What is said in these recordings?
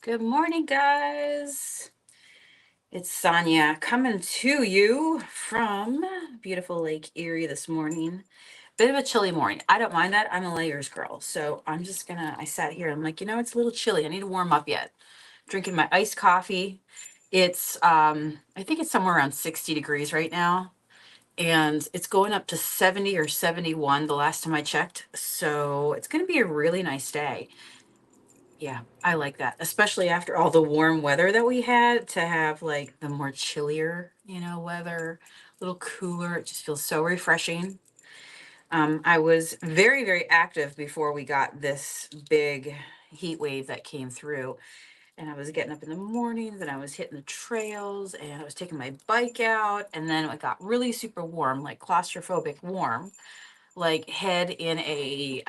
Good morning, guys. It's Sonia coming to you from beautiful Lake Erie this morning. Bit of a chilly morning. I don't mind that. I'm a layers girl. So I sat here. I'm like, it's a little chilly. I need to warm up yet. Drinking my iced coffee. I think it's somewhere around 60 degrees right now. And it's going up to 70 or 71 the last time I checked. So it's going to be a really nice day. Yeah, I like that, especially after all the warm weather that we had to have like the more chillier, weather, a little cooler. It just feels so refreshing. I was very, very active before we got this big heat wave that came through. And I was getting up in the mornings and I was hitting the trails and I was taking my bike out. And then it got really super warm, like claustrophobic warm, like head in a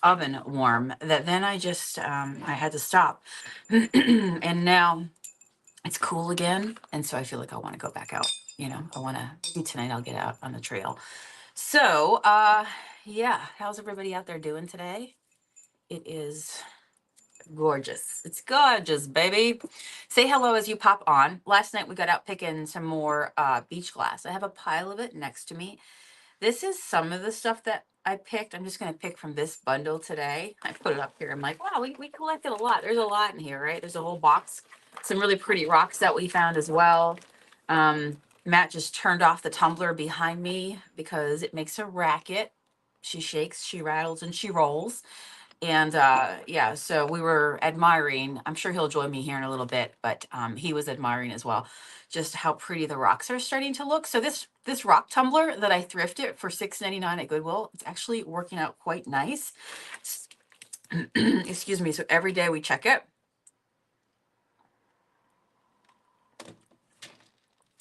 oven warm, that then I had to stop. And now it's cool again, and so I feel like I want to go back out. I want to, maybe tonight I'll get out on the trail. So yeah, how's everybody out there doing today? It is gorgeous. It's gorgeous, baby. Say hello as you pop on. Last night we got out picking some more beach glass. I have a pile of it next to me. This is some of the stuff that I picked. I'm just going to pick from this bundle today. I put it up here. I'm like, wow, we collected a lot. There's a lot in here, right? There's a whole box. Some really pretty rocks that we found as well. Matt just turned off the tumbler behind me because it makes a racket. She shakes, she rattles, and she rolls. And yeah, so we were admiring. I'm sure he'll join me here in a little bit, but he was admiring as well, just how pretty the rocks are starting to look. So this rock tumbler that I thrifted for $6.99 at Goodwill, it's actually working out quite nice. Excuse me. So every day we check it.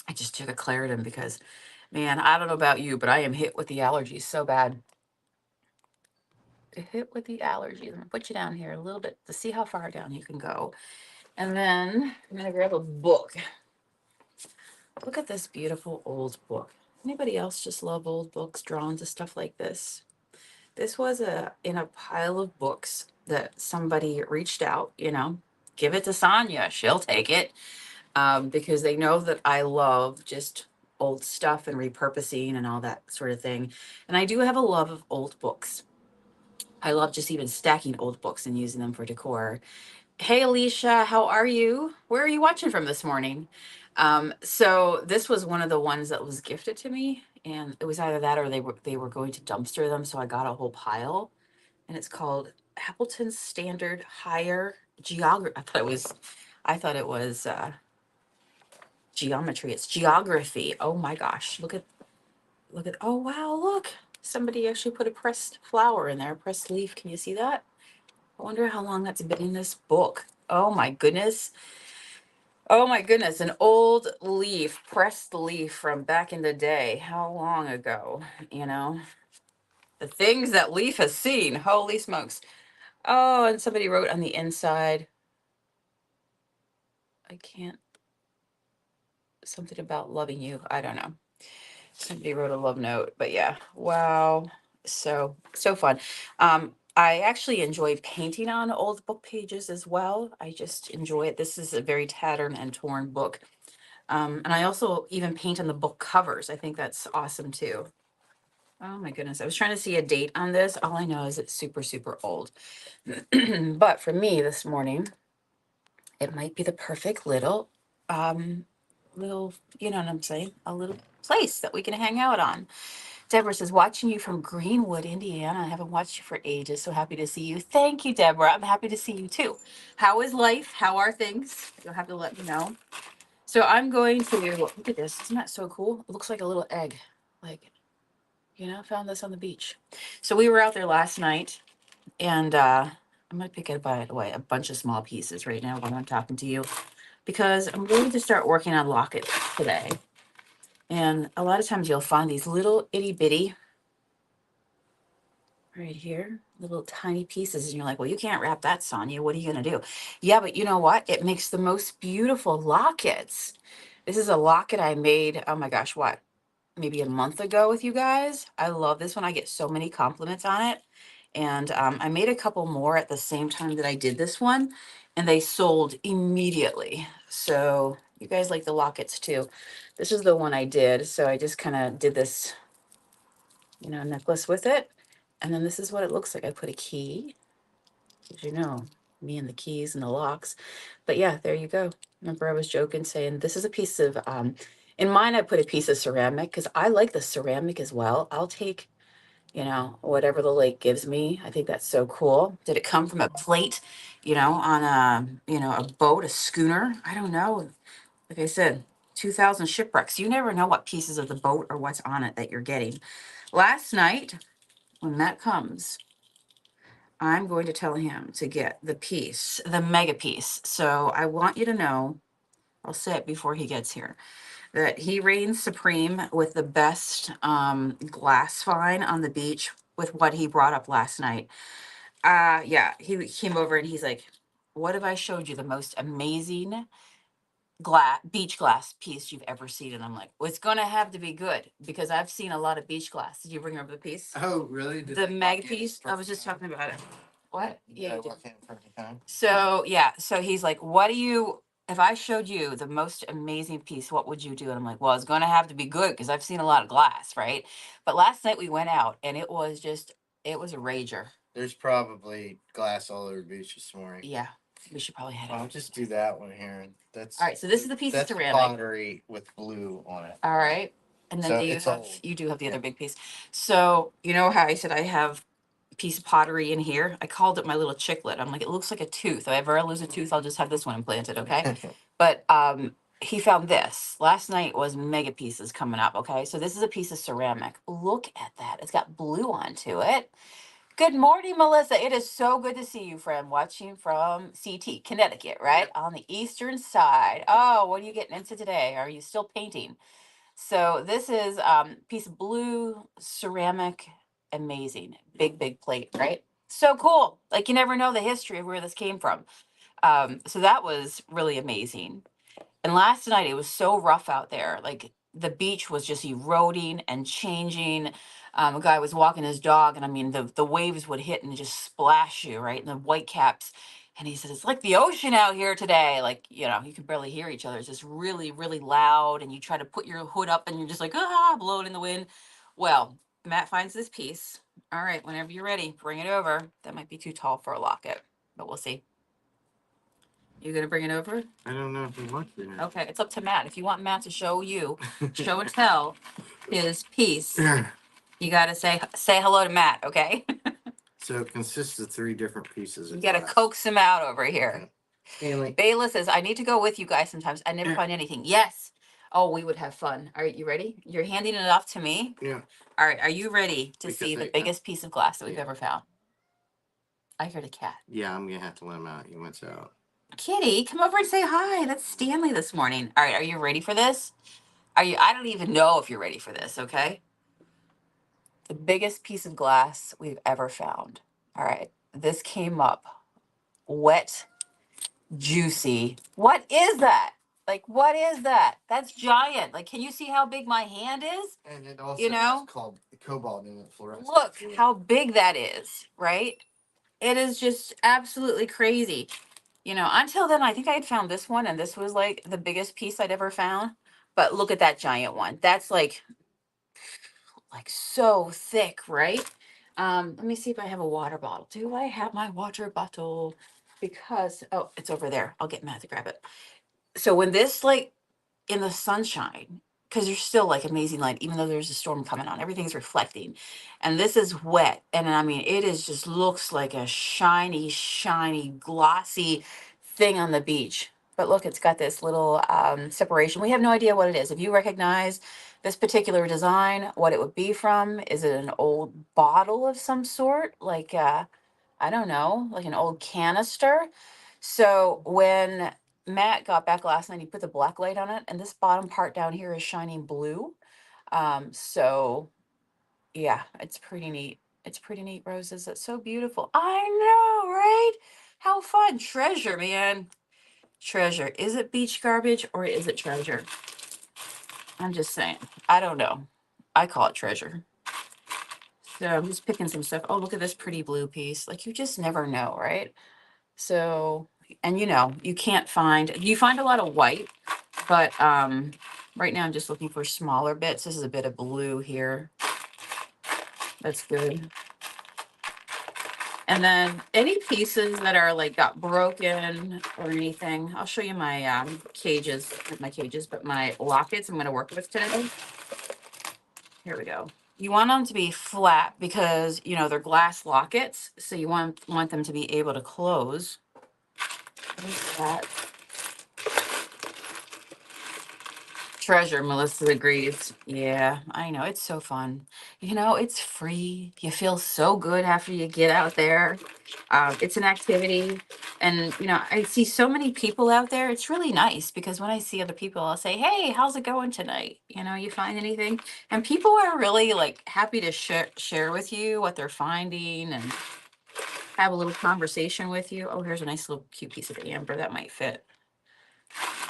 I just took a Claritin because, man, I don't know about you, but I am hit with the allergies so bad. Hit with the allergies. I'm gonna put you down here a little bit to see how far down you can go. And then I'm gonna grab a book. Look at this beautiful old book. Anybody else just love old books drawn to stuff like this? This was in a pile of books that somebody reached out, give it to Sonia. She'll take it because they know that I love just old stuff and repurposing and all that sort of thing. And I do have a love of old books. I love just even stacking old books and using them for decor. Hey, Alicia, how are you? Where are you watching from this morning? So this was one of the ones that was gifted to me, and it was either that or they were going to dumpster them, so I got a whole pile, and it's called Appleton Standard Higher Geography. I thought it was geometry. It's geography. Oh my gosh, look at. Oh wow, look! Somebody actually put a pressed flower in there, pressed leaf. Can you see that? I wonder how long that's been in this book. Oh my goodness. Oh my goodness, an old leaf, pressed leaf from back in the day. How long ago? You know, the things that Leaf has seen. Holy smokes. Oh, and somebody wrote on the inside, I can't, something about loving you. I don't know. Somebody wrote a love note, but yeah, wow. So fun. I actually enjoyed painting on old book pages as well. I just enjoy it. This is a very tattered and torn book. And I also even paint on the book covers. I think that's awesome too. Oh my goodness. I was trying to see a date on this. All I know is it's super, super old. But for me this morning, it might be the perfect um, little, you know what I'm saying? A little place that we can hang out on. Deborah says, watching you from Greenwood, Indiana. I haven't watched you for ages. So happy to see you. Thank you, Deborah. I'm happy to see you too. How is life? How are things? You'll have to let me know. So I'm going to look at this. Isn't that so cool? It looks like a little egg. Like, found this on the beach. So we were out there last night, and I'm gonna pick it by the way a bunch of small pieces right now while I'm talking to you because I'm going to start working on lockets today. And a lot of times you'll find these little itty bitty right here, little tiny pieces, and you're like, well, you can't wrap that, Sonia. What are you gonna do? Yeah, but you know what? It makes the most beautiful lockets. This is a locket I made. Oh my gosh, what? Maybe a month ago with you guys. I love this one. I get so many compliments on it. And I made a couple more at the same time that I did this one. and they sold immediately. So you guys like the lockets too. This is the one I did. So I just kind of did this, necklace with it. And then this is what it looks like. I put a key, as you know, me and the keys and the locks. But yeah, there you go. Remember, I was joking saying this is a piece of, in mine, I put a piece of ceramic because I like the ceramic as well. I'll take, whatever the lake gives me. I think that's so cool. Did it come from a plate, on a boat, a schooner? I don't know. Like I said, 2,000 shipwrecks. You never know what pieces of the boat or what's on it that you're getting. Last night, when that comes, I'm going to tell him to get the piece, the mega piece. So I want you to know, I'll say it before he gets here, that he reigns supreme with the best glass find on the beach with what he brought up last night. Yeah, he came over and he's like, what if I showed you the most amazing beach glass piece you've ever seen? And I'm like, well, it's gonna have to be good because I've seen a lot of beach glass. Did you bring over the piece? Oh, really? The mag piece? I was just talking about it. What? Yeah, you did. Walk in for the time. So yeah, so he's like, what do you, if I showed you the most amazing piece, what would you do? And I'm like, well, it's going to have to be good because I've seen a lot of glass, right? But last night we went out and it was a rager. There's probably glass all over the beach this morning. Yeah, we should probably head I'll out. just do that one here. That's All right, so this is the piece of that's ceramic. pottery with blue on it. All right. And then So do you it's have, old. you do have the Yeah. other big piece. So you know how I said I have a piece of pottery in here? I called it my little chicklet. I'm like, it looks like a tooth. If I ever lose a tooth, I'll just have this one implanted, okay? But he found this. Last night was mega pieces coming up, okay? So this is a piece of ceramic. Look at that. It's got blue onto it. Good morning, Melissa. It is so good to see you, friend, watching from CT, Connecticut, right? Yep. On the eastern side. Oh, what are you getting into today? Are you still painting? So this is piece of blue ceramic, amazing, big plate, right? So cool. Like you never know the history of where this came from. So that was really amazing. And last night it was so rough out there. Like the beach was just eroding and changing. A guy was walking his dog, and I mean the waves would hit and just splash you, right? And the white caps. And he said, it's like the ocean out here today. Like, you can barely hear each other. It's just really, really loud. And you try to put your hood up and you're just like, blowing in the wind. Well, Matt finds this piece. All right, whenever you're ready, bring it over. That might be too tall for a locket, but we'll see. You gonna bring it over? I don't know if he wants to. Okay, it's up to Matt. If you want Matt to show and tell his piece, you gotta say hello to Matt, okay? So it consists of 3 different pieces. You gotta coax him out over here. Stanley. Bayla says, I need to go with you guys sometimes. I never find anything. Yes. Oh, we would have fun. All right, you ready? You're handing it off to me? Yeah. All right, are you ready to Because see the biggest piece of glass that we've ever found? I heard a cat. Yeah, I'm gonna have to let him out. He went out. Kitty, come over and say hi. That's Stanley this morning. All right, are you ready for this? I don't even know if you're ready for this, okay? The biggest piece of glass we've ever found. All right, this came up wet, juicy. What is that? Like, what is that? That's giant. Like, can you see how big my hand is? And it also is called cobalt in it, fluorescent. Look how big that is, right? It is just absolutely crazy. Until then, I think I had found this one, and this was like the biggest piece I'd ever found. But look at that giant one. That's like so thick, right? Let me see if I have a water bottle. Do I have my water bottle? Because, oh, it's over there. I'll get Matt to grab it. So when this, like, in the sunshine, because there's still like amazing light, even though there's a storm coming on, everything's reflecting. And this is wet. And I mean, it is just looks like a shiny, glossy thing on the beach. But look, it's got this little separation. We have no idea what it is. If you recognize this particular design, what it would be from, is it an old bottle of some sort? Like, I don't know, like an old canister. So when Matt got back last night, he put the black light on it, and this bottom part down here is shining blue. So yeah, it's pretty neat. It's pretty neat, Roses. It's so beautiful. I know, right? How fun. Treasure, man. Treasure. Is it beach garbage or is it treasure? I'm just saying. I don't know. I call it treasure. So I'm just picking some stuff. Oh, look at this pretty blue piece. Like, you just never know, right? So And you can't you find a lot of white, but right now I'm just looking for smaller bits. This is a bit of blue here. That's good. And then any pieces that are like got broken or anything, I'll show you my cages, not my cages, but my lockets I'm going to work with today. Here we go. You want them to be flat because, they're glass lockets. So you want them to be able to close. There's that. Treasure, Melissa agrees. Yeah, I know. It's so fun. It's free. You feel so good after you get out there. It's an activity. And, I see so many people out there. It's really nice because when I see other people, I'll say, hey, how's it going tonight? You find anything? And people are really like happy to share with you what they're finding and have a little conversation with you. Oh, here's a nice little cute piece of amber that might fit.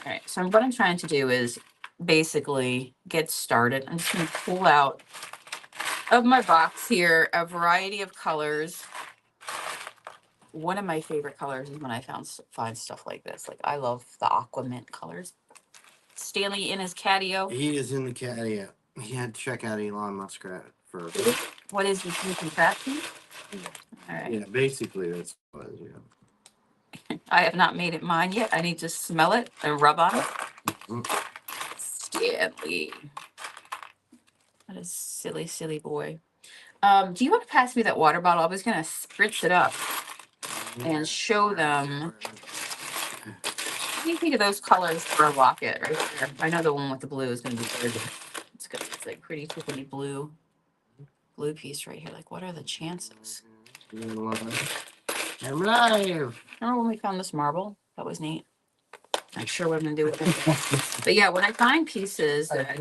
All right, so what I'm trying to do is basically get started. I'm just going to pull out of my box here a variety of colors. One of my favorite colors is when I find stuff like this. Like I love the aqua mint colors. Stanley in his catio. He is in the catio. He had to check out Elon Musk for. What is this new contraption? All right. Yeah, basically that's what it is. Yeah. I have not made it mine yet. I need to smell it and rub on it. Stanley. What a silly, silly boy. Do you want to pass me that water bottle? I was going to spritz it up and show them. What do you think of those colors for a locket right there? I know the one with the blue is going to be good. It's good. It's like pretty tiffany blue piece right here. Like, what are the chances? I'm live. Remember when we found this marble? That was neat. Not sure what I'm going to do with it. But yeah, when I find pieces that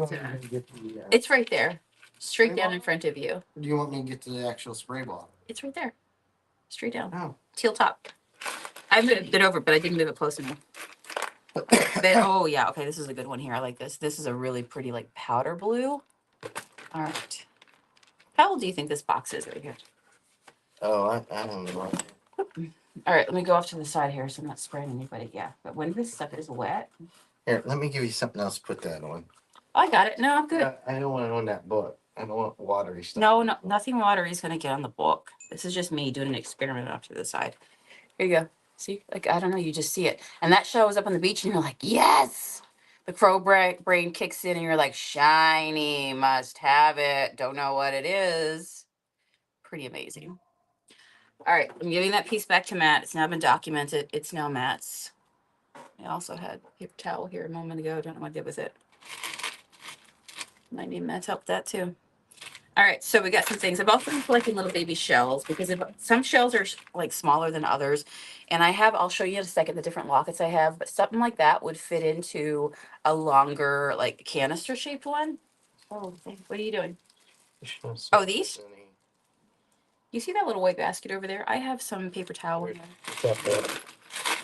it's right there. Straight down in front of you. Do you want me to get to the actual spray bottle? It's right there. Straight down. Oh. Teal top. I moved it over, but I didn't move it close enough. Oh, yeah. Okay, this is a good one here. I like this. This is a really pretty, like, powder blue. All right. How old do you think this box is right here? Oh, I don't know. All right, let me go off to the side here so I'm not spraying anybody. Yeah, but when this stuff is wet. Here, let me give you something else to put that on. I got it. No, I'm good. I don't want it on that book. I don't want watery stuff. No, nothing watery is going to get on the book. This is just me doing an experiment off to the side. Here you go. See, like, I don't know, you just see it. And that shows up on the beach and you're like, yes! The crow brain kicks in and you're like, shiny, must have it. Don't know what it is. Pretty amazing. All right, I'm giving that piece back to Matt. It's now been documented. It's now Matt's. I also had a paper towel here a moment ago. Don't know what I did with it. Might need Matt's help with that too. All right, so we got some things. I've also been collecting little baby shells because some shells are like smaller than others. And I'll show you in a second the different lockets I have, but something like that would fit into a longer, like canister shaped one. Oh, what are you doing? Oh, these? You see that little white basket over there? I have some paper towel in there.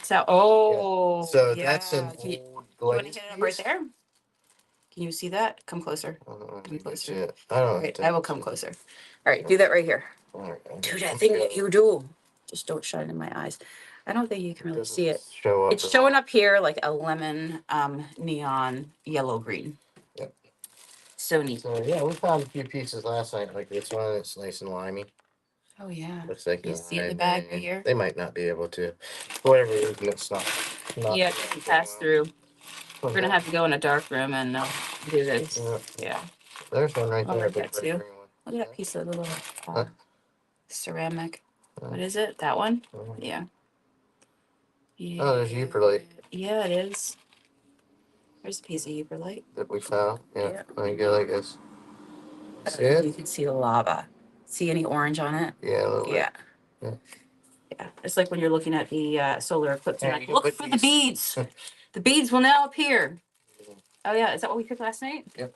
So, oh, yeah. So yeah. that's an old you want to hit it up right there? Can you see that? Come closer. Come closer. All right, I will come closer. All right, do that right here. Do that thing that you do. Just don't shine in my eyes. I don't think you can really see it. It's showing up here like a lemon, neon, yellow, green. Yep. So neat. So yeah, we found a few pieces last night, like this one. It's nice and limey. Oh yeah. Looks like you see in the bag right here. They might not be able to, for whatever reason, it's not. Yeah, it can pass through. We're gonna have to go in a dark room and do this. Yeah. There's one right there. That too. Look at that piece of little ceramic. What is it? That one? Yeah. Oh, there's Euperlite. Yeah, it is. There's a piece of Euperlite that we found. Yeah. Let me go like this. See You it? can see the lava. See any orange on it? Yeah, a little bit. Yeah. Yeah. It's like when you're looking at the solar eclipse. Yeah, Like, look for the beads. The beads will now appear. Oh yeah, is that what we cooked last night? Yep.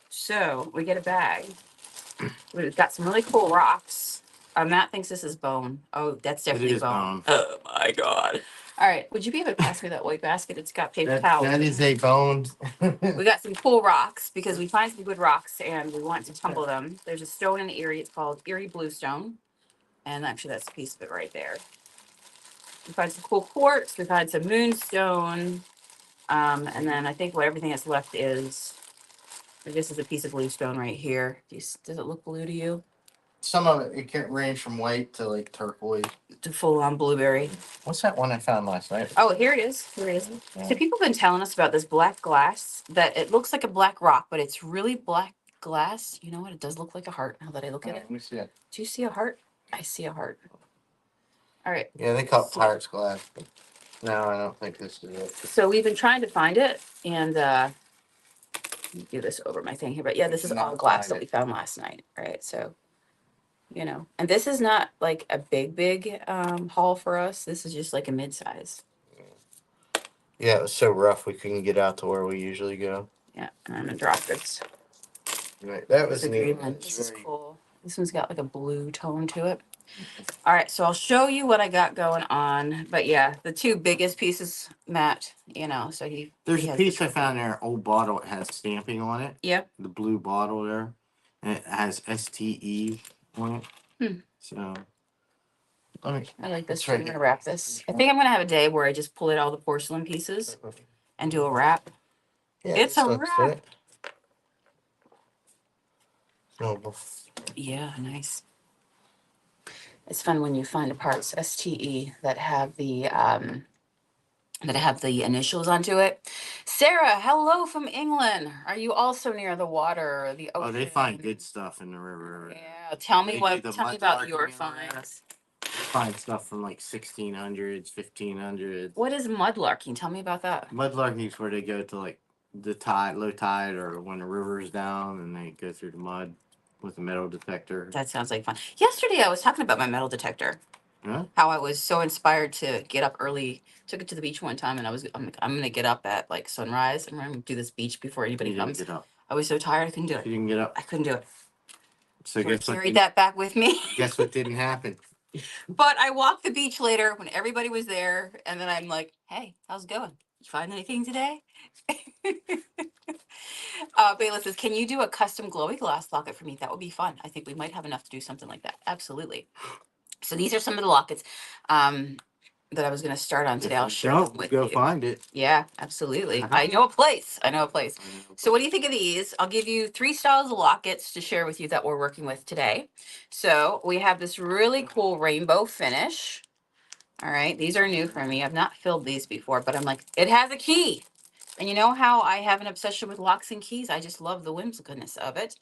So we get a bag. We've got some really cool rocks. Matt thinks this is bone. Oh, that's definitely bone. Oh my god. All right, would you be able to pass me that white basket? It's got paper towels. That is a bone. We got some cool rocks because we find some good rocks and we want to tumble them. There's a stone in Erie. It's called Erie Bluestone. And actually, that's a piece of it right there. We've had some cool quartz. We've had some moonstone. And then I think what everything that's left is, I guess, is a piece of bluestone right here. Does it look blue to you? Some of it can range from white to like turquoise. To full on blueberry. What's that one I found last night? Oh, here it is. Here it is. Yeah. So people have been telling us about this black glass that it looks like a black rock, but it's really black glass. You know what? It does look like a heart now that I look at it. Let me see it. Do you see a heart? I see a heart. All right. Yeah, they call it pirate's glass. But no, I don't think this is it. So we've been trying to find it, and let me do this over my thing here. But yeah, this is all glass that we found last night. All right. So, you know, and this is not like a big haul for us. This is just like a mid-size. Yeah, it was so rough we couldn't get out to where we usually go. Yeah, and I'm gonna drop this. Right, that was The neat. green one. This is cool. This one's got like a blue tone to it. All right, so I'll show you what I got going on. But yeah, the two biggest pieces, Matt, you know, so There's he a has piece the- I found there, old bottle. It has stamping on it. Yep. The blue bottle there, and it has STE on it. Hmm. So, I like this. It's I'm right gonna here. wrap this. I think I'm gonna have a day where I just pull out all the porcelain pieces and do a wrap. Yeah, It's this a looks wrap. it. No, Yeah, nice. It's fun when you find parts STE that have the initials onto it. Sarah, hello from England. Are you also near the water or the ocean? oh, they find good stuff in the river. Yeah, tell me They do the tell me mud about larking your in there. finds. They find stuff from like 1600s, 1500s. What is mudlarking? Tell me about that. Mudlarking is where they go to like the tide, low tide, or when the river's down, and they go through the mud with a metal detector. That sounds like fun. Yesterday, I was talking about my metal detector. Huh? How I was so inspired to get up early. Took it to the beach one time, and I'm gonna get up at like sunrise, and we're gonna do this beach before anybody You didn't comes. get up. I was so tired, I couldn't do You it. didn't get up. I couldn't do it. So So I guess what? carried that back with me. Guess what didn't happen? But I walked the beach later when everybody was there, and then I'm like, "Hey, how's it going? Did you find anything today?" Bayla says, "Can you do a custom glowy glass locket for me? That would be fun. I think we might have enough to do something like that." Absolutely. So these are some of the lockets that I was going to start on today. I'll share them with go you. find it. Yeah, absolutely. I know a place. I know a place. So what do you think of these? I'll give you 3 styles of lockets to share with you that we're working with today. So we have this really cool rainbow finish. All right. These are new for me. I've not filled these before, but I'm like, it has a key. And you know how I have an obsession with locks and keys? I just love the whimsicalness of it.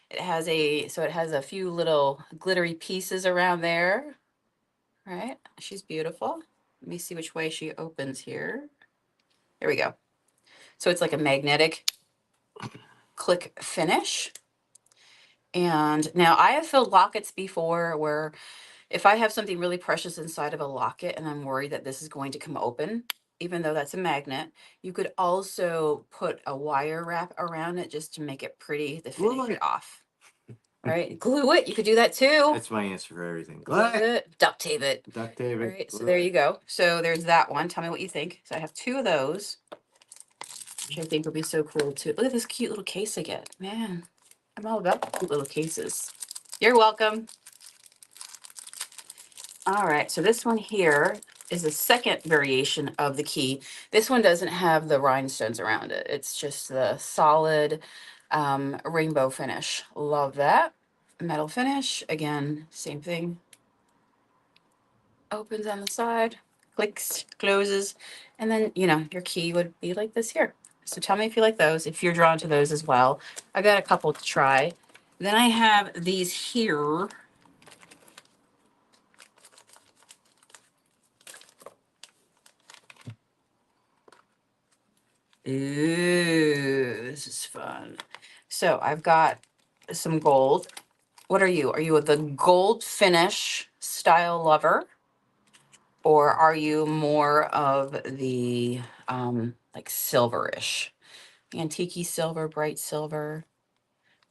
It has a few little glittery pieces around there. All right. She's beautiful. Let me see which way she opens here. There we go. So it's like a magnetic click finish. And now I have filled lockets before where if I have something really precious inside of a locket and I'm worried that this is going to come open, even though that's a magnet, you could also put a wire wrap around it just to make it pretty to Glue finish it. it off. Right? Glue it. You could do that too. That's my answer for everything. Glue it. Duct tape it. Duct tape All it. right. So there you go. So there's that one. Tell me what you think. So I have 2 of those, which I think would be so cool too. Look at this cute little case I get. Man, I'm all about cute little cases. You're welcome. All right, so this one here is a second variation of the key. This one doesn't have the rhinestones around it. It's just the solid rainbow finish. Love that. Metal finish, again, same thing. Opens on the side, clicks, closes, and then, you know, your key would be like this here. So tell me if you like those, if you're drawn to those as well. I got a couple to try. Then I have these here. Ooh, this is fun. So I've got some gold. What are you? Are you the gold finish style lover? Or are you more of the like silverish? Antique silver, bright silver.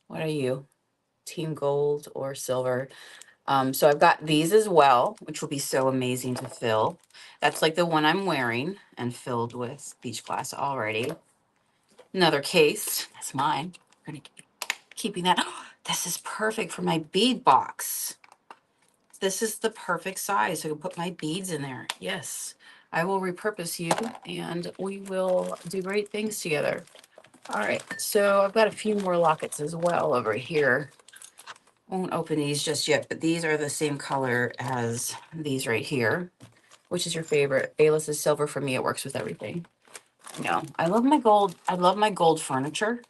What are you? Team gold or silver? So I've got these as well, which will be so amazing to fill. That's like the one I'm wearing and filled with beach glass already. Another case. That's mine. I'm gonna keep keeping that. Oh, this is perfect for my bead box. this is the perfect size. I can put my beads in there. Yes, I will repurpose you and we will do great things together. All right, so I've got a few more lockets as well over here. Won't open these just yet, but these are the same color as these right here. Which is your favorite? Bayless is silver for me. It works with everything. No, I love my gold. I love my gold furniture.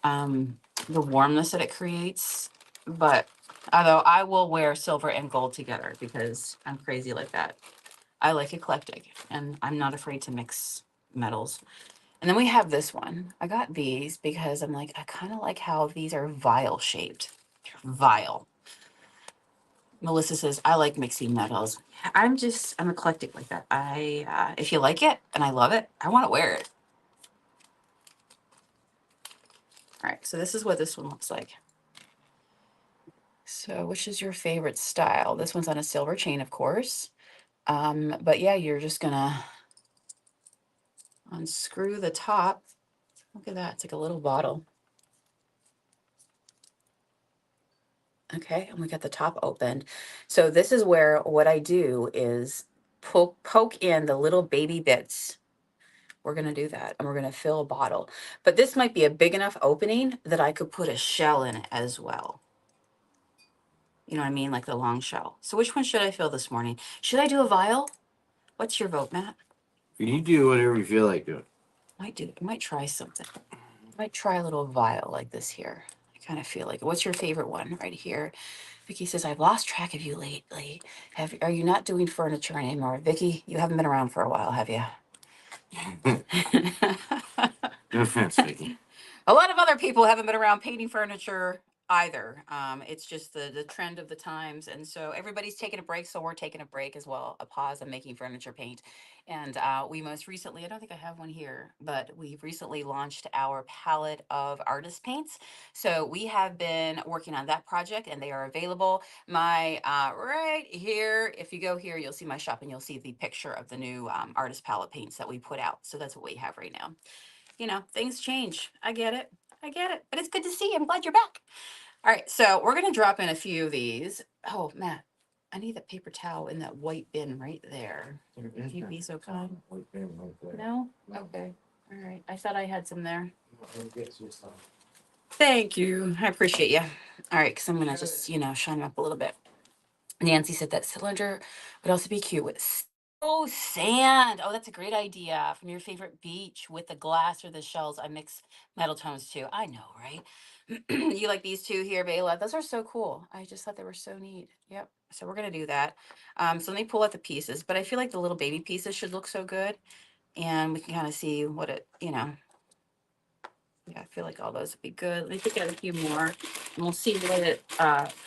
The warmness that it creates. But although I will wear silver and gold together because I'm crazy like that. I like eclectic and I'm not afraid to mix metals. And then we have this one. I got these because I'm like, I kind of like how these are vial shaped. They're vial. Melissa says, I like mixing metals. I'm eclectic like that. If you like it and I love it, I want to wear it. All right, so this is what this one looks like. So which is your favorite style? This one's on a silver chain, of course. But yeah, you're just gonna unscrew the top. Look at that, it's like a little bottle. Okay, and we got the top opened. So this is where what I do is poke in the little baby bits. We're going to do that and we're going to fill a bottle. But this might be a big enough opening that I could put a shell in it as well. You know what I mean? Like the long shell. So which one should I fill this morning? Should I do a vial? What's your vote, Matt? You do whatever you feel like doing. I might try something. I might try a little vial like this here. I kind of feel like, what's your favorite one right here? Vicky says, I've lost track of you lately. Are you not doing furniture anymore? Vicky, you haven't been around for a while, have you? No offense, Vicky. A lot of other people haven't been around painting furniture either. It's just the trend of the times. And so everybody's taking a break. So we're taking a break as well, a pause on making furniture paint. And we most recently, I don't think I have one here, but we've recently launched our palette of artist paints. So we have been working on that project and they are available. My right here, if you go here, you'll see my shop and you'll see the picture of the new artist palette paints that we put out. So that's what we have right now. You know, things change. I get it. I get it. But it's good to see you. I'm glad you're back. All right. So we're going to drop in a few of these. Oh, Matt, I need that paper towel in that white bin right there. If you'd be so kind. No? Okay. All right. I thought I had some there. Thank you. I appreciate you. All right. Because I'm going to just, shine them up a little bit. Nancy said that cylinder would also be cute with sand. Oh, that's a great idea. From your favorite beach with the glass or the shells. I mix metal tones too. I know, right? You like these two here, Bela? Those are so cool. I just thought they were so neat. Yep. So we're going to do that. So let me pull out the pieces. But I feel like the little baby pieces should look so good. And we can kind of see what it, yeah, I feel like all those would be good. Let me pick out a few more and we'll see what it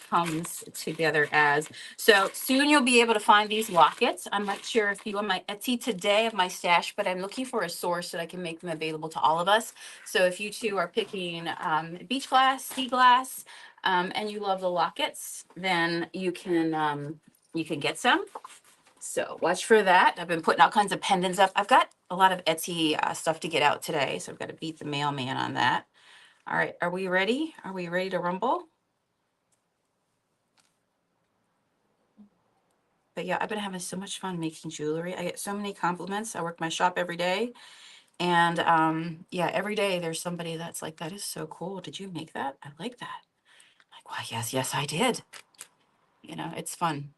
comes together as. So soon you'll be able to find these lockets. I'm not sure if you on my Etsy today of my stash, but I'm looking for a source that I can make them available to all of us. So if you two are picking beach glass, sea glass, and you love the lockets, then you can get some. So watch for that. I've been putting all kinds of pendants up. I've got a lot of Etsy stuff to get out today. So I've got to beat the mailman on that. All right. Are we ready? Are we ready to rumble? But yeah, I've been having so much fun making jewelry. I get so many compliments. I work my shop every day. And yeah, every day there's somebody that's like, that is so cool. Did you make that? I like that. I'm like, why, yes, I did. It's fun.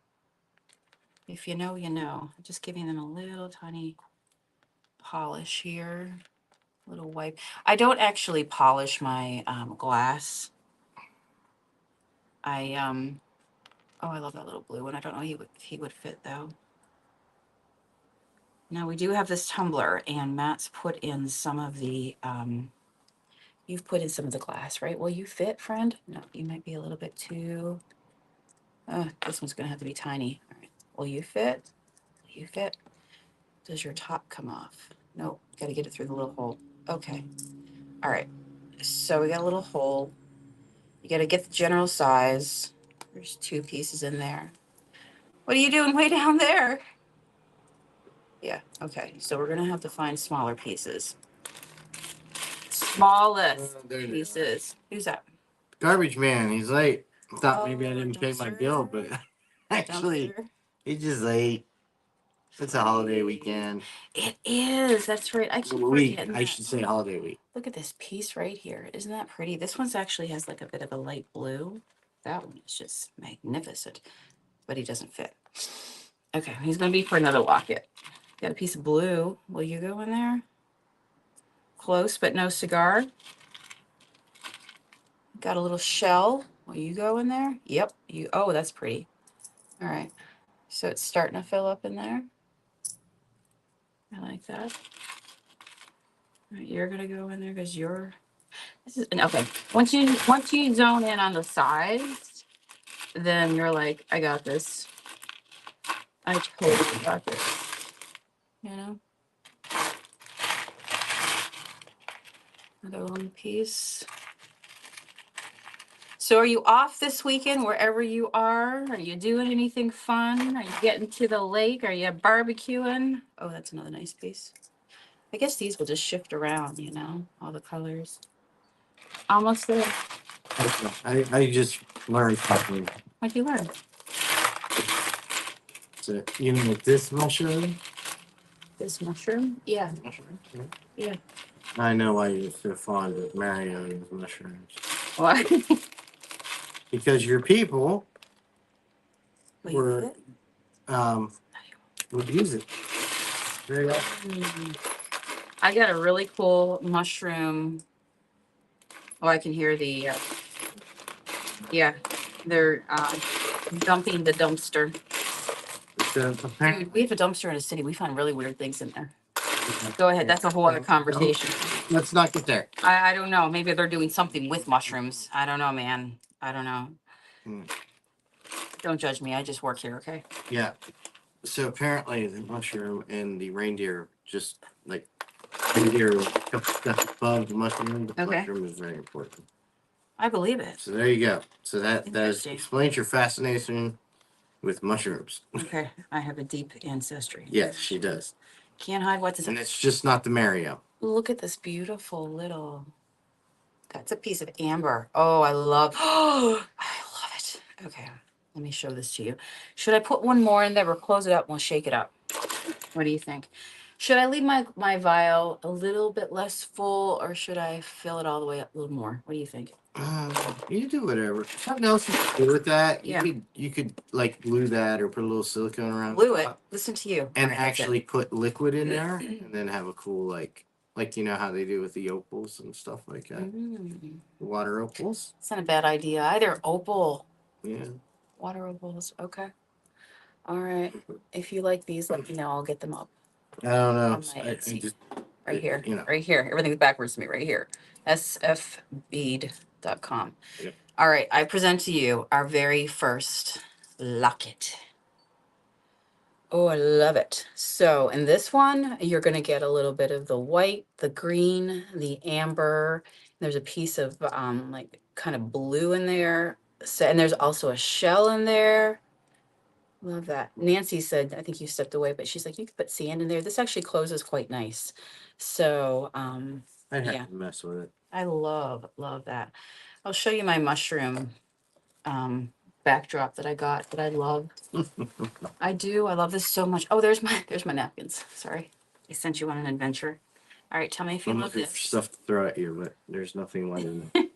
If you know, you know. I'm just giving them a little tiny polish here. Little wipe. I don't actually polish my glass. Oh, I love that little blue one. I don't know if he would fit though. Now we do have this tumbler and Matt's put in some of the, you've put in some of the glass, right? Will you fit, friend? No, you might be a little bit too, this one's gonna have to be tiny. All right. Will you fit? Will you fit? Does your top come off? Nope, gotta get it through the little hole. Okay. All right. So we got a little hole. You gotta get the general size. There's two pieces in there. What are you doing way down there? Yeah, okay. So we're gonna have to find smaller pieces. Smallest pieces. Who's that? Garbage man, he's late. Thought maybe I Oh, didn't pay my dumpster. bill, but Actually, dumpster. he just ate. It's a holiday weekend. It is. That's right. I keep Week. forgetting I that. should say holiday week. Look at this piece right here. Isn't that pretty? This one's actually has like a bit of a light blue. That one is just magnificent, but he doesn't fit. Okay, he's gonna be for another locket. Got a piece of blue. Will you go in there? Close, but no cigar. Got a little shell. Will you go in there? Yep. You. Oh, that's pretty. All right. So it's starting to fill up in there. I like that. All right, you're gonna go in there because you're. This is okay. Once you zone in on the sides, then you're like, I got this. I totally got this. You know. Another one piece. So are you off this weekend wherever you are? Are you doing anything fun? Are you getting to the lake? Are you barbecuing? Oh, that's another nice piece. I guess these will just shift around, you know, all the colors. Almost there. I just learned something. What'd you learn? So, you know, with this mushroom. This mushroom? Yeah. Yeah. I know why you're so fond of Mario's mushrooms. What? Because your people Wait, were what? would use it very often. I got a really cool mushroom. Oh, I can hear the, yeah, they're dumping the dumpster. Dude, we have a dumpster in a city. We find really weird things in there. Go ahead. That's a whole other conversation. Let's not get there. I don't know. Maybe they're doing something with mushrooms. I don't know, man. I don't know. Don't judge me. I just work here, okay? Yeah. So apparently the mushroom and the reindeer just like reindeer a couple steps above the mushroom. The Okay. mushroom is very important. I believe it. So there you go. So that Interesting. explains your fascination with mushrooms. Okay. I have a deep ancestry. Yes, she does. Can't hide what's And it's just not the Mario. Look at this beautiful little. That's a piece of amber. Oh, I love. Oh, I love it. Okay, let me show this to you. Should I put one more in there or close it up and we'll shake it up? What do you think? Should I leave my vial a little bit less full or should I fill it all the way up a little more? What do you think? You do whatever. Something else you could do with that. Yeah. You could like glue that or put a little silicone around. Glue it. Listen to you. And All right, that's it. actually put liquid in there and then have a cool like you know how they do with the opals and stuff like that. Mm, The water opals. it's not a bad idea either. Opal. Yeah. Water opals. Okay. All right. If you like these, let me know. I'll get them up. I don't know. On my I Etsy. just Right here. You know. Right here. Everything's backwards to me right here. sfbead.com. Yep. All right. I present to you our very first locket. Oh, I love it. So in this one, you're going to get a little bit of the white, the green, the amber. There's a piece of like kind of blue in there. So, and there's also a shell in there. Love that. Nancy said, I think you stepped away, but she's like, you could put sand in there. This actually closes quite nice. So I'd have yeah. to mess with it. I love that. I'll show you my mushroom backdrop that I got that I love. I do. I love this so much. Oh, there's my napkins. Sorry. I sent you on an adventure. All right, tell me if you I'm love looking for this. stuff to throw at you, but there's nothing like it.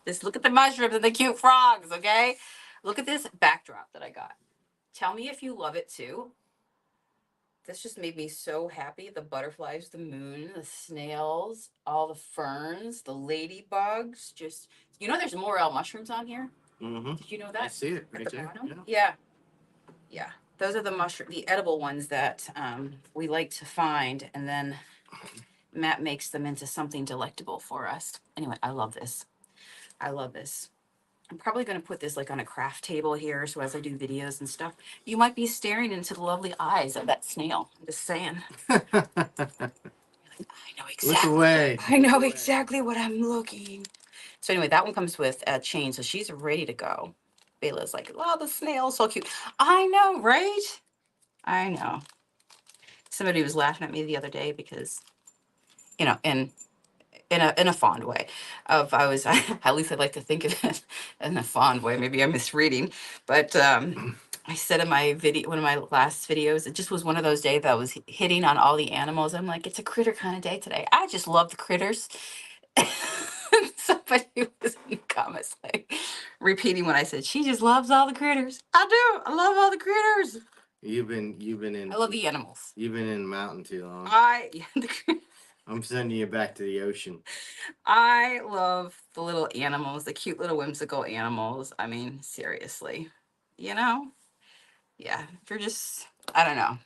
Just look at the mushrooms and the cute frogs, okay? Look at this backdrop that I got. Tell me if you love it too. This just made me so happy. The butterflies, the moon, the snails, all the ferns, the ladybugs. Just, you know, there's morel mushrooms on here. Mm-hmm. Did you know I that? see it At right the there. bottom? Yeah. Yeah. Those are the edible ones that we like to find. And then Matt makes them into something delectable for us. Anyway, I love this. I love this. I'm probably going to put this like on a craft table here. So as I do videos and stuff, you might be staring into the lovely eyes of that snail. I'm just saying. I know exactly. Look away. I know exactly what I'm looking. So anyway, that one comes with a chain. So she's ready to go. Bayla's like, oh, the snail's so cute. I know, right? I know. Somebody was laughing at me the other day because, you know, in a fond way of I was at least I'd like to think of it in a fond way. Maybe I'm misreading, but I said in my video, one of my last videos, it just was one of those days that I was hitting on all the animals. I'm like, it's a critter kind of day today. I just love the critters. Somebody was in the comments like repeating what I said. She just loves all the critters. I do. I love all the critters. You've been in I love the animals. you've been in the mountain too long. Yeah, I'm sending you back to the ocean. I love the little animals, the cute little whimsical animals. I mean, seriously, you know? Yeah, they're just, I don't know.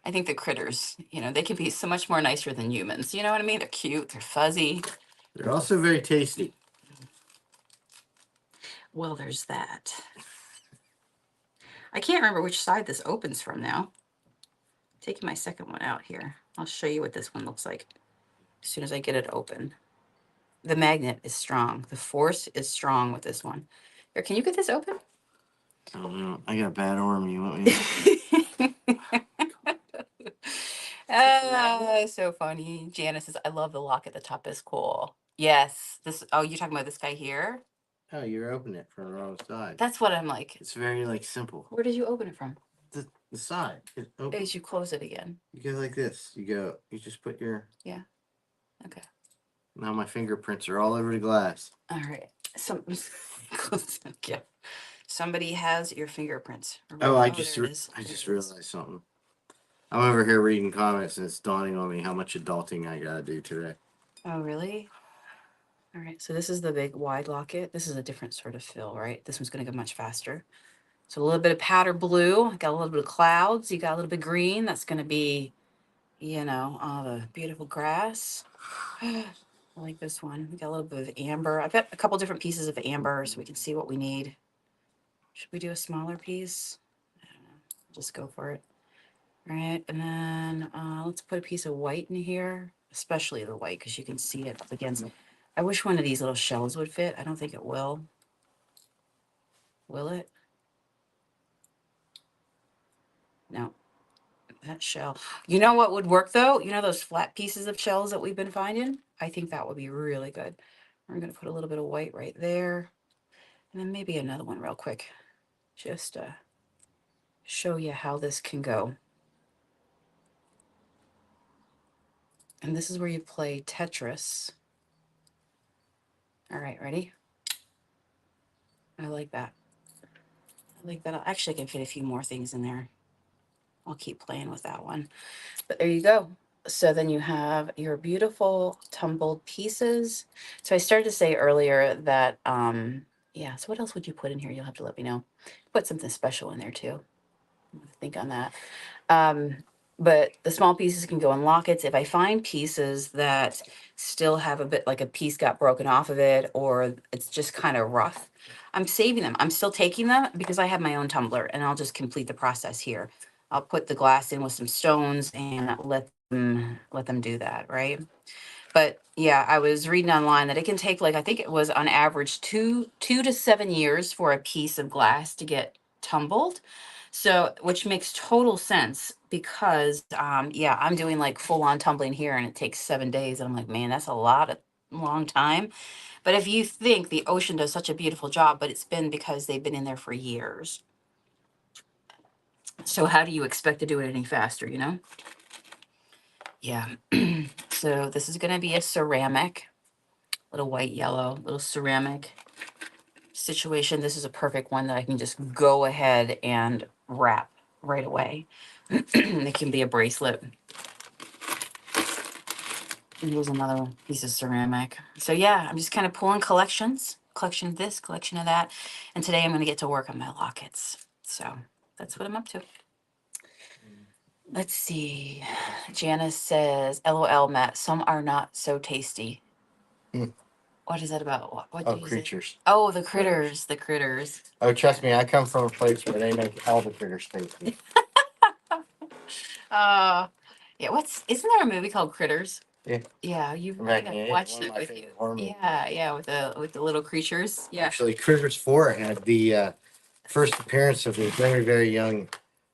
I think the critters, they can be so much more nicer than humans. You know what I mean? They're cute, they're fuzzy. They're also very tasty. Well, there's that. I can't remember which side this opens from now. Taking my second one out here. I'll show you what this one looks like as soon as I get it open. The magnet is strong. The force is strong with this one. Here, can you get this open? I don't know. I got a bad arm. You want me to... So funny. Janice says, I love the lock at the top is cool. Yes. Oh, you're talking about this guy here? Oh, you're opening it from the wrong side. That's what I'm like. It's very simple. Where did you open it from? The side. It opens. As you close it again. You go like this. You just put your... Yeah. Okay. Now my fingerprints are all over the glass. All right. Yeah. Somebody has your fingerprints. Oh, I there just it is. realized something. I'm over here reading comments and it's dawning on me how much adulting I gotta do today. Oh, really? All right. So this is the big wide locket. This is a different sort of fill, right? This one's going to go much faster. So a little bit of powder blue. Got a little bit of clouds. You got a little bit of green. That's going to be, all the beautiful grass. I like this one. We got a little bit of amber. I've got a couple different pieces of amber so we can see what we need. Should we do a smaller piece? I don't know. Just go for it. All right. And then let's put a piece of white in here, especially the white because you can see it up against. I wish one of these little shells would fit. I don't think it will. Will it? No. That shell. You know what would work though? You know those flat pieces of shells that we've been finding? I think that would be really good. We're going to put a little bit of white right there. And then maybe another one real quick. Just to show you how this can go. And this is where you play Tetris. All right, ready? I like that. I like that. Actually, I can fit a few more things in there. I'll keep playing with that one. But there you go. So then you have your beautiful tumbled pieces. So I started to say earlier that, yeah, so what else would you put in here? You'll have to let me know. Put something special in there too. I'm gonna think on that. But the small pieces can go in lockets. If I find pieces that still have a bit like a piece got broken off of it or it's just kind of rough, I'm saving them. I'm still taking them because I have my own tumbler and I'll just complete the process here. I'll put the glass in with some stones and let them do that, right? But yeah, I was reading online that it can take I think it was on average 2 to 7 years for a piece of glass to get tumbled. So, which makes total sense because, yeah, I'm doing full on tumbling here and it takes 7 days. And I'm like, man, that's a long time. But if you think the ocean does such a beautiful job, but it's been because they've been in there for years. So how do you expect to do it any faster, Yeah. So this is going to be a ceramic, little white, yellow, little ceramic situation. This is a perfect one that I can just go ahead and wrap right away. It can be a bracelet. And here's another piece of ceramic. So yeah, I'm just kind of pulling collection of this, collection of that. And today I'm going to get to work on my lockets. So that's what I'm up to. Let's see. Janice says, LOL, Matt, some are not so tasty. What is that about? What do you creatures. say? Oh, the critters. The critters. Oh, trust me, I come from a place where they make all the critters tasty. Yeah, isn't there a movie called Critters? Yeah. Yeah, you've Right, watched one of it my with favorite you. horror movies. Yeah, with the little creatures. Yeah. Actually, Critters 4 had the first appearance of the very, very young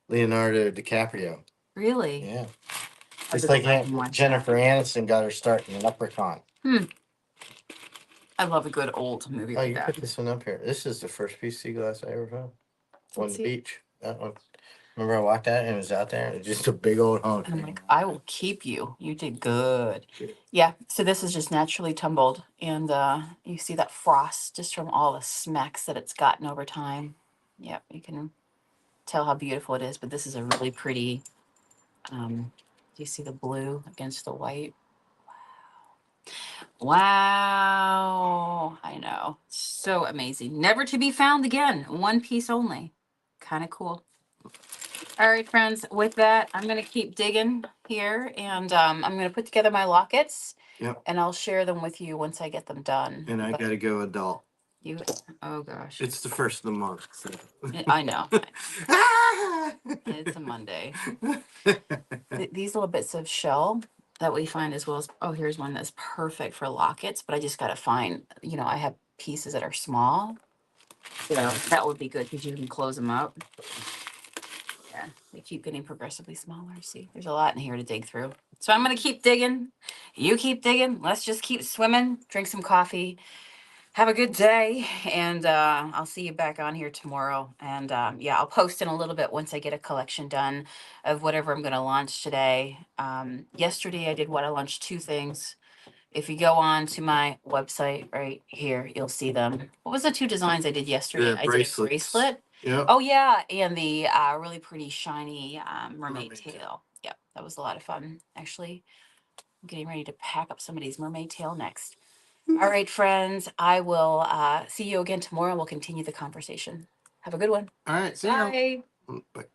Leonardo DiCaprio. Really? Yeah. I'll It's go like back and watch Jennifer Aniston got her start in Leprechaun. I love a good old movie Oh, like you that. put this one up here. This is the first piece of sea glass I ever found on Let's the see. beach. Remember I walked out and it was out there? It was just a big old hunk. I'm like, I will keep you. You did good. Yeah. So this is just naturally tumbled. And you see that frost just from all the smacks that it's gotten over time. Yep. You can tell how beautiful it is. But this is a really pretty. Do you see the blue against the white? Wow. I know. So amazing. Never to be found again. One piece only. Kind of cool. All right, friends. With that, I'm going to keep digging here and I'm going to put together my lockets. Yep. And I'll share them with you once I get them done. And I But got to go adult. you, oh gosh. It's the first of the month. So. I know. It's a Monday. These little bits of shell that we find as well as, oh, here's one that's perfect for lockets, but I just got to find, I have pieces that are small. That would be good because you can close them up. Yeah, they keep getting progressively smaller. See, there's a lot in here to dig through. So I'm going to keep digging. You keep digging. Let's just keep swimming, drink some coffee. Have a good day, and I'll see you back on here tomorrow. And yeah, I'll post in a little bit once I get a collection done of whatever I'm going to launch today. Yesterday, I did what? I launched 2 things. If you go on to my website right here, you'll see them. What was the 2 designs I did yesterday? The I did a bracelets. bracelet. Yep. Oh, yeah, and the really pretty shiny mermaid Mermaid tail. tail. Yep, that was a lot of fun. Actually, I'm getting ready to pack up somebody's mermaid tail next. All right, friends, I will see you again tomorrow. We'll continue the conversation. Have a good one. All right. See ya. Bye. Bye.